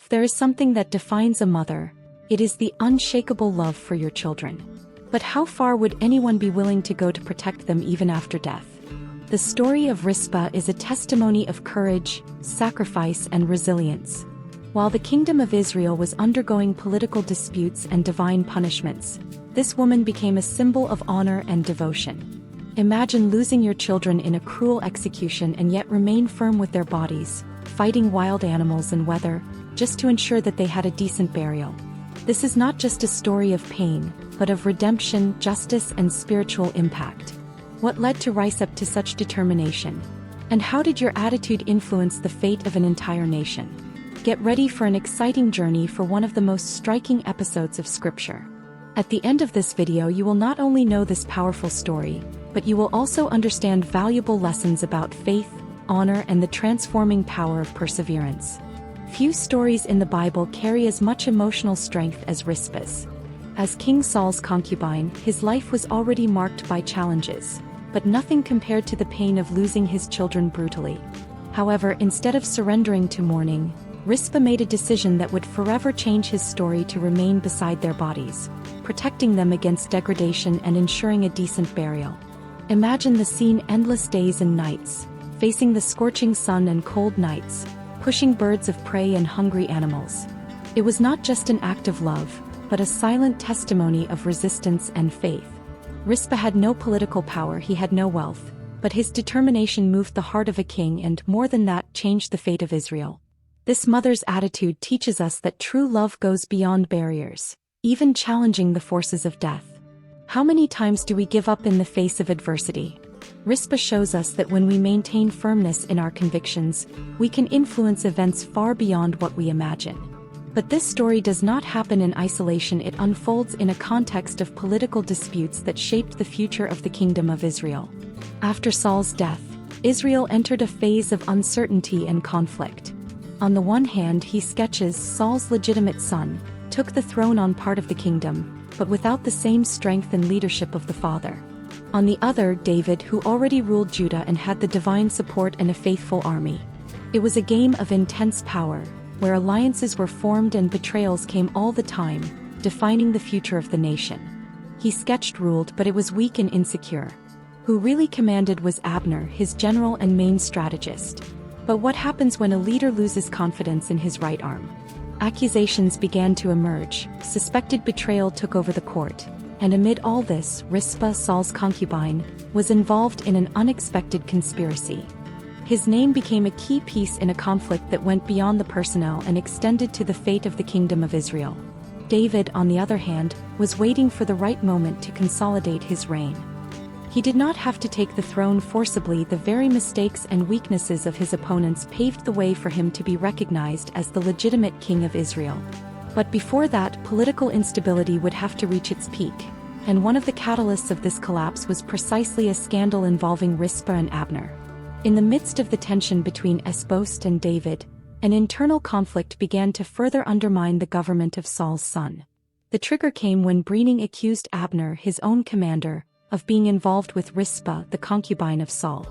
If there is something that defines a mother, it is the unshakable love for your children. But how far would anyone be willing to go to protect them even after death? The story of Rizpah is a testimony of courage, sacrifice, and resilience. While the kingdom of Israel was undergoing political disputes and divine punishments, this woman became a symbol of honor and devotion. Imagine losing your children in a cruel execution and yet remain firm with their bodies, fighting wild animals and weather, just to ensure that they had a decent burial. This is not just a story of pain, but of redemption, justice, and spiritual impact. What led to Rizpah to such determination? And how did your attitude influence the fate of an entire nation? Get ready for an exciting journey for one of the most striking episodes of Scripture. At the end of this video, you will not only know this powerful story, but you will also understand valuable lessons about faith, honor, and the transforming power of perseverance. Few stories in the Bible carry as much emotional strength as Rizpah's. As King Saul's concubine, his life was already marked by challenges, but nothing compared to the pain of losing his children brutally. However, instead of surrendering to mourning, Rizpah made a decision that would forever change his story to remain beside their bodies, protecting them against degradation and ensuring a decent burial. Imagine the scene: endless days and nights, facing the scorching sun and cold nights, pushing birds of prey and hungry animals. It was not just an act of love, but a silent testimony of resistance and faith. Rizpah had no political power, he had no wealth, but his determination moved the heart of a king and, more than that, changed the fate of Israel. This mother's attitude teaches us that true love goes beyond barriers, even challenging the forces of death. How many times do we give up in the face of adversity? Rizpah shows us that when we maintain firmness in our convictions, we can influence events far beyond what we imagine. But this story does not happen in isolation. It unfolds in a context of political disputes that shaped the future of the kingdom of Israel. After Saul's death, Israel entered a phase of uncertainty and conflict. On the one hand, he sketches Saul's legitimate son, took the throne on part of the kingdom, but without the same strength and leadership of the father. On the other, David, who already ruled Judah and had the divine support and a faithful army. It was a game of intense power, where alliances were formed and betrayals came all the time, defining the future of the nation. He sketched ruled, but it was weak and insecure. Who really commanded was Abner, his general and main strategist. But what happens when a leader loses confidence in his right arm? Accusations began to emerge, suspected betrayal took over the court, and amid all this, Rizpah, Saul's concubine, was involved in an unexpected conspiracy. His name became a key piece in a conflict that went beyond the personnel and extended to the fate of the kingdom of Israel. David, on the other hand, was waiting for the right moment to consolidate his reign. He did not have to take the throne forcibly. The very mistakes and weaknesses of his opponents paved the way for him to be recognized as the legitimate king of Israel. But before that, political instability would have to reach its peak, and one of the catalysts of this collapse was precisely a scandal involving Rizpah and Abner. In the midst of the tension between Esbost and David, an internal conflict began to further undermine the government of Saul's son. The trigger came when Brening accused Abner, his own commander, of being involved with Rizpah, the concubine of Saul.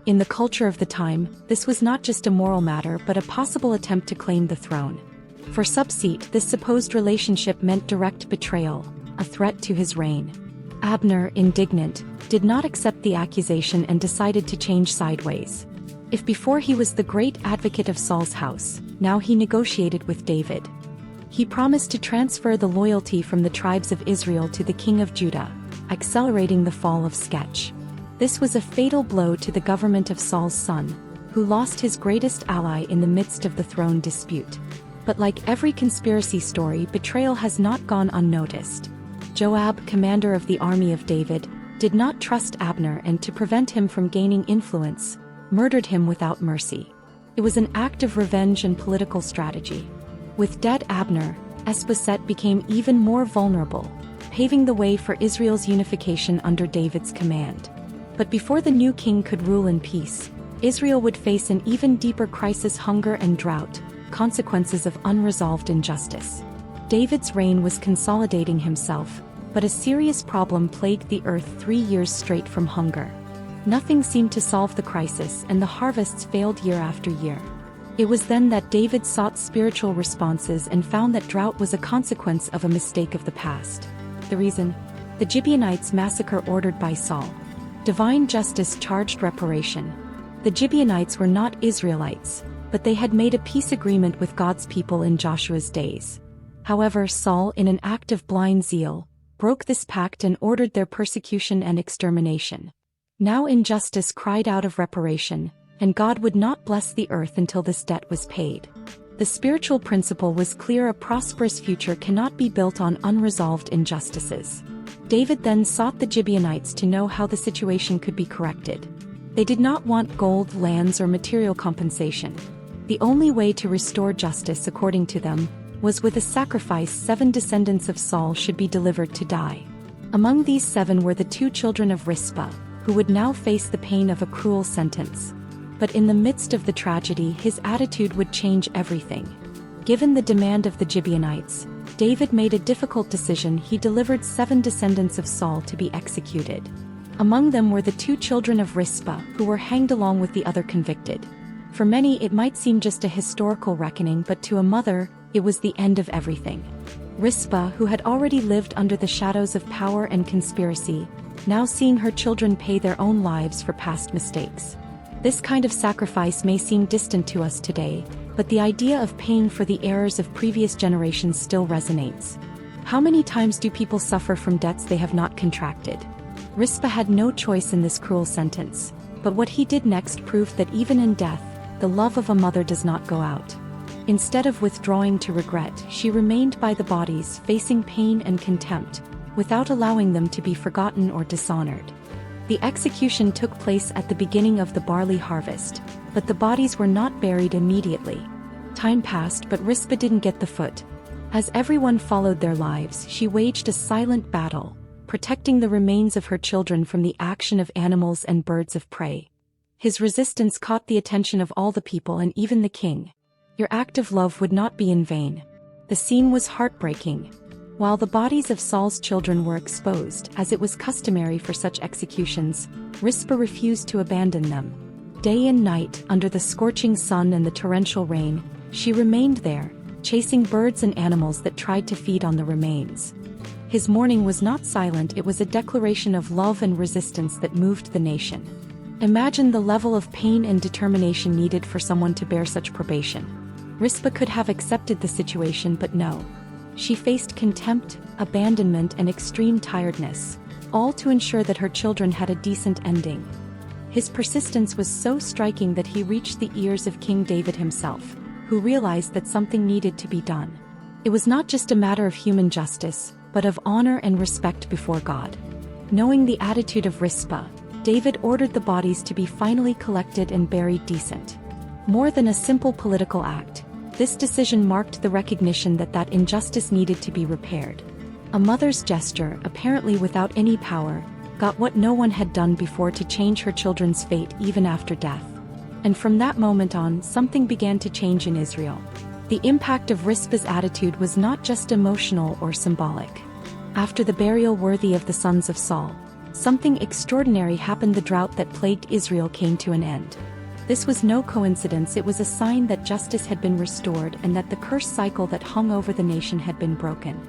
In the culture of the time, this was not just a moral matter but a possible attempt to claim the throne. For Subseat, this supposed relationship meant direct betrayal, a threat to his reign. Abner, indignant, did not accept the accusation and decided to change sideways. If before he was the great advocate of Saul's house, now he negotiated with David. He promised to transfer the loyalty from the tribes of Israel to the king of Judah, accelerating the fall of Sketch. This was a fatal blow to the government of Saul's son, who lost his greatest ally in the midst of the throne dispute. But like every conspiracy story, betrayal has not gone unnoticed. Joab, commander of the army of David, did not trust Abner and, to prevent him from gaining influence, murdered him without mercy. It was an act of revenge and political strategy. With dead Abner, Isboset became even more vulnerable, paving the way for Israel's unification under David's command. But before the new king could rule in peace, Israel would face an even deeper crisis: hunger and drought, consequences of unresolved injustice. David's reign was consolidating himself, but a serious problem plagued the earth: 3 years straight from hunger. Nothing seemed to solve the crisis, and the harvests failed year after year. It was then that David sought spiritual responses and found that drought was a consequence of a mistake of the past. The reason? The Gibeonites massacre ordered by Saul. Divine justice charged reparation. The Gibeonites were not Israelites, but they had made a peace agreement with God's people in Joshua's days. However, Saul, in an act of blind zeal, broke this pact and ordered their persecution and extermination. Now injustice cried out of reparation, and God would not bless the earth until this debt was paid. The spiritual principle was clear: a prosperous future cannot be built on unresolved injustices. David then sought the Gibeonites to know how the situation could be corrected. They did not want gold, lands, or material compensation. The only way to restore justice, according to them, was with a sacrifice. 7 descendants of Saul should be delivered to die. Among these 7 were the 2 children of Rizpah, who would now face the pain of a cruel sentence. But in the midst of the tragedy, his attitude would change everything. Given the demand of the Gibeonites, David made a difficult decision. He delivered 7 descendants of Saul to be executed. Among them were the 2 children of Rizpah, who were hanged along with the other convicted. For many it might seem just a historical reckoning, but to a mother, it was the end of everything. Rizpah, who had already lived under the shadows of power and conspiracy, now seeing her children pay their own lives for past mistakes. This kind of sacrifice may seem distant to us today, but the idea of paying for the errors of previous generations still resonates. How many times do people suffer from debts they have not contracted? Rizpah had no choice in this cruel sentence, but what he did next proved that even in death, the love of a mother does not go out. Instead of withdrawing to regret, she remained by the bodies, facing pain and contempt, without allowing them to be forgotten or dishonored. The execution took place at the beginning of the barley harvest, but the bodies were not buried immediately. Time passed, but Rizpah didn't get the foot. As everyone followed their lives, she waged a silent battle, protecting the remains of her children from the action of animals and birds of prey. His resistance caught the attention of all the people and even the king. Your act of love would not be in vain. The scene was heartbreaking. While the bodies of Saul's children were exposed, as it was customary for such executions, Rizpah refused to abandon them. Day and night, under the scorching sun and the torrential rain, she remained there, chasing birds and animals that tried to feed on the remains. His mourning was not silent, it was a declaration of love and resistance that moved the nation. Imagine the level of pain and determination needed for someone to bear such probation. Rizpah could have accepted the situation, but no. She faced contempt, abandonment, and extreme tiredness, all to ensure that her children had a decent ending. His persistence was so striking that he reached the ears of King David himself, who realized that something needed to be done. It was not just a matter of human justice, but of honor and respect before God. Knowing the attitude of Rizpah, David ordered the bodies to be finally collected and buried decent. More than a simple political act, this decision marked the recognition that injustice needed to be repaired. A mother's gesture, apparently without any power, got what no one had done before to change her children's fate even after death. And from that moment on, something began to change in Israel. The impact of Rizpah's attitude was not just emotional or symbolic. After the burial worthy of the sons of Saul, something extraordinary happened. The drought that plagued Israel came to an end. This was no coincidence, it was a sign that justice had been restored and that the cursed cycle that hung over the nation had been broken.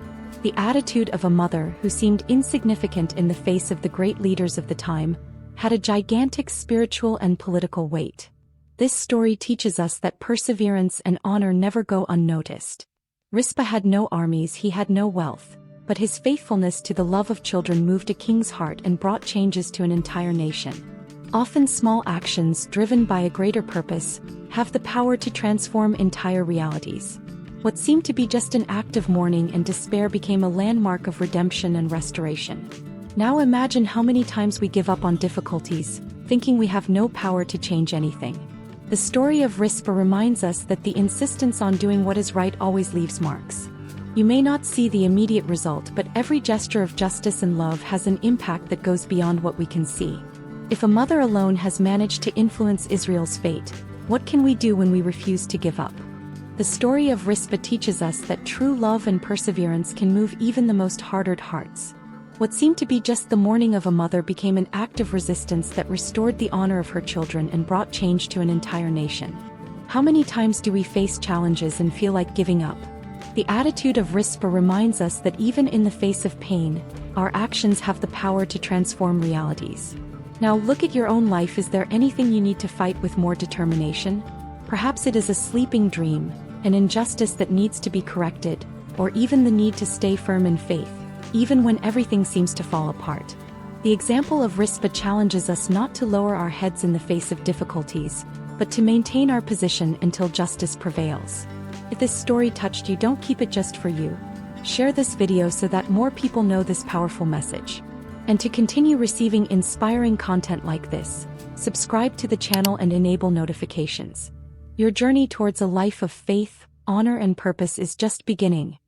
The attitude of a mother who seemed insignificant in the face of the great leaders of the time had a gigantic spiritual and political weight. This story teaches us that perseverance and honor never go unnoticed. Rizpah had no armies, he had no wealth, but his faithfulness to the love of children moved a king's heart and brought changes to an entire nation. Often small actions driven by a greater purpose have the power to transform entire realities. What seemed to be just an act of mourning and despair became a landmark of redemption and restoration. Now imagine how many times we give up on difficulties, thinking we have no power to change anything. The story of Rizpah reminds us that the insistence on doing what is right always leaves marks. You may not see the immediate result, but every gesture of justice and love has an impact that goes beyond what we can see. If a mother alone has managed to influence Israel's fate, what can we do when we refuse to give up? The story of Rizpah teaches us that true love and perseverance can move even the most hardened hearts. What seemed to be just the mourning of a mother became an act of resistance that restored the honor of her children and brought change to an entire nation. How many times do we face challenges and feel like giving up? The attitude of Rizpah reminds us that even in the face of pain, our actions have the power to transform realities. Now look at your own life. Is there anything you need to fight with more determination? Perhaps it is a sleeping dream, an injustice that needs to be corrected, or even the need to stay firm in faith, even when everything seems to fall apart. The example of Rizpah challenges us not to lower our heads in the face of difficulties, but to maintain our position until justice prevails. If this story touched you, don't keep it just for you. Share this video so that more people know this powerful message. And to continue receiving inspiring content like this, subscribe to the channel and enable notifications. Your journey towards a life of faith, honor, and purpose is just beginning.